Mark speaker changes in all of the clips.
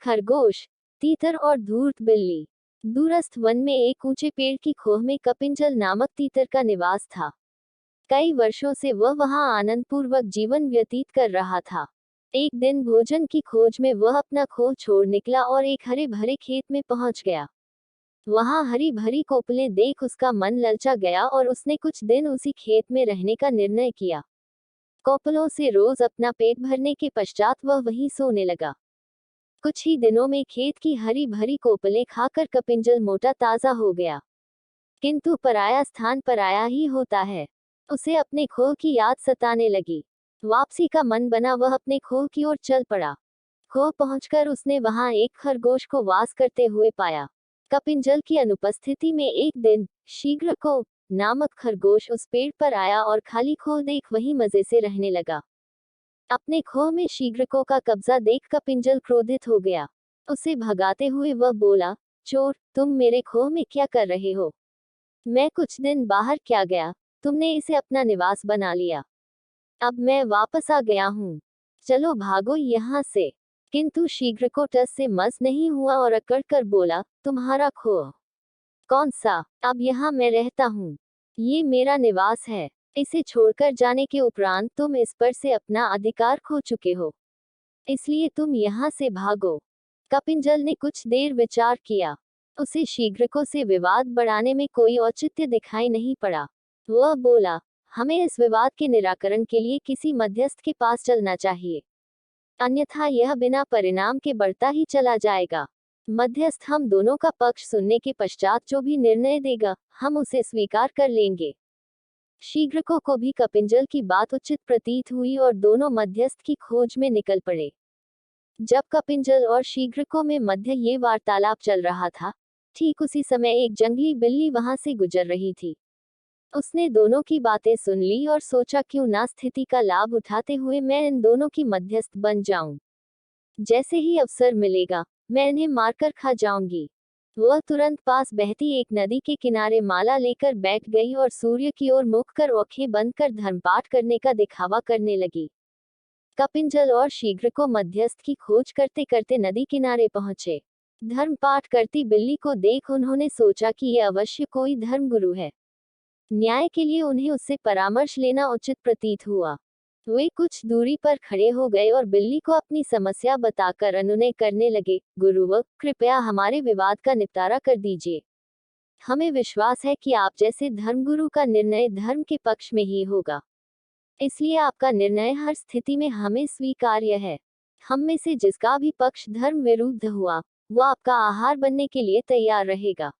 Speaker 1: खरगोश, तीतर और धूर्त बिल्ली। दूरस्थ वन में एक ऊंचे पेड़ की खोह में कपिंजल नामक तीतर का निवास था। कई वर्षों से वह वहां आनंदपूर्वक जीवन व्यतीत कर रहा था। एक दिन भोजन की खोज में वह अपना खोह छोड़ निकला और एक हरे भरे खेत में पहुंच गया। वहां हरी भरी कोपलें देख उसका मन ललचा गया और उसने कुछ दिन उसी खेत में रहने का निर्णय किया। कोपलों से रोज अपना पेट भरने के पश्चात वह वहीं सोने लगा। कुछ ही दिनों में खेत की हरी भरी कोपलें खाकर कपिंजल मोटा ताजा हो गया। किंतु पराया स्थान पराया ही होता है। उसे अपने खोह की याद सताने लगी। वापसी का मन बना वह अपने खोह की ओर चल पड़ा। खोह पहुंचकर उसने वहां एक खरगोश को वास करते हुए पाया। कपिंजल की अनुपस्थिति में एक दिन शीघ्रको नामक खरगोश उस पेड़ पर आया और खाली खोह देख वहीं मजे से रहने लगा। अपने खोह में शीघ्रको का कब्जा देख कपिंजल क्रोधित हो गया। उसे भगाते हुए वह बोला, चोर, तुम मेरे खोह में क्या कर रहे हो? मैं कुछ दिन बाहर क्या गया, तुमने इसे अपना निवास बना लिया। अब मैं वापस आ गया हूँ। चलो भागो यहाँ से। किंतु शीघ्रको टस से मस नहीं हुआ और अकड़ कर बोला, तुम्हारा खोह? कौन सा? अब यहाँ मैं रहता हूँ। ये मेरा निवास है। इसे छोड़कर जाने के उपरांत तुम इस पर से अपना अधिकार खो चुके हो। इसलिए तुम यहाँ से भागो। कपिंजल ने कुछ देर विचार किया। उसे शीघ्रको से विवाद बढ़ाने में कोई औचित्य दिखाई नहीं पड़ा। वह बोला, हमें इस विवाद के निराकरण के लिए किसी मध्यस्थ के पास चलना चाहिए, अन्यथा यह बिना परिणाम के बढ़ता ही चला जाएगा। मध्यस्थ हम दोनों का पक्ष सुनने के पश्चात जो भी निर्णय देगा, हम उसे स्वीकार कर लेंगे। शीघ्रको को भी कपिंजल की बात उचित प्रतीत हुई और दोनों मध्यस्थ की खोज में निकल पड़े। जब कपिंजल और शीघ्रको में मध्य ये वार्तालाप चल रहा था, ठीक उसी समय एक जंगली बिल्ली वहां से गुजर रही थी। उसने दोनों की बातें सुन ली और सोचा, क्यों ना स्थिति का लाभ उठाते हुए मैं इन दोनों की मध्यस्थ बन जाऊं। जैसे ही अवसर मिलेगा, मैं इन्हें मारकर खा जाऊंगी। वह तुरंत पास बहती एक नदी के किनारे माला लेकर बैठ गई और सूर्य की ओर मुख कर आंखें बंद कर धर्मपाठ करने का दिखावा करने लगी। कपिंजल और शीघ्रको मध्यस्थ की खोज करते करते नदी किनारे पहुंचे। धर्मपाठ करती बिल्ली को देख उन्होंने सोचा कि यह अवश्य कोई धर्मगुरु है। न्याय के लिए उन्हें उससे परामर्श लेना उचित प्रतीत हुआ। वे कुछ दूरी पर खड़े हो गए और बिल्ली को अपनी समस्या बताकर अनुनय करने लगे, गुरुवर, कृपया हमारे विवाद का निपटारा कर दीजिए। हमें विश्वास है कि आप जैसे धर्मगुरु का निर्णय धर्म के पक्ष में ही होगा। इसलिए आपका निर्णय हर स्थिति में हमें स्वीकार्य है। हम में से जिसका भी पक्ष धर्म विरुद्ध हुआ, वो आपका आहार बनने के लिए तैयार रहेगा।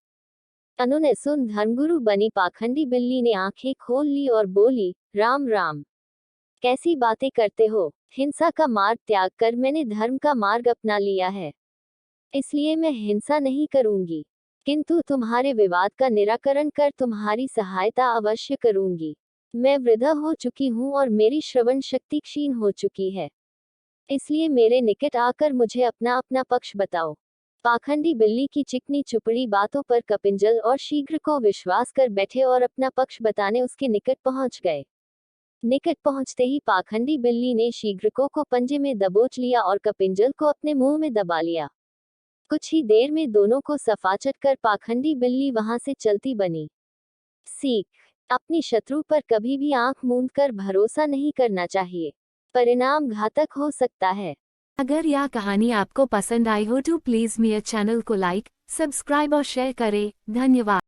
Speaker 1: अनुनय सुन धर्मगुरु बनी पाखंडी बिल्ली ने आंखें खोल ली और बोली, राम राम। कैसी बातें करते हो? हिंसा का मार्ग त्याग कर मैंने धर्म का मार्ग अपना लिया है। इसलिए मैं हिंसा नहीं करूंगी, किंतु तुम्हारे विवाद का निराकरण कर तुम्हारी सहायता अवश्य करूंगी। मैं वृद्धा हो चुकी हूँ और मेरी श्रवण शक्ति क्षीण हो चुकी है। इसलिए मेरे निकट आकर मुझे अपना अपना पक्ष बताओ। पाखंडी बिल्ली की चिकनी चुपड़ी बातों पर कपिंजल और शीघ्रको विश्वास कर बैठे और अपना पक्ष बताने उसके निकट पहुंच गए। निकट पहुंचते ही पाखंडी बिल्ली ने शीघ्रको को पंजे में दबोच लिया और कपिंजल को अपने मुंह में दबा लिया। कुछ ही देर में दोनों को सफाचट कर पाखंडी बिल्ली वहां से चलती बनी। सीख, अपनी शत्रु पर कभी भी आंख मूंद कर भरोसा नहीं करना चाहिए। परिणाम घातक हो सकता है।
Speaker 2: अगर यह कहानी आपको पसंद आई हो तो प्लीज़ मेरे चैनल को लाइक, सब्सक्राइब और शेयर करें। धन्यवाद।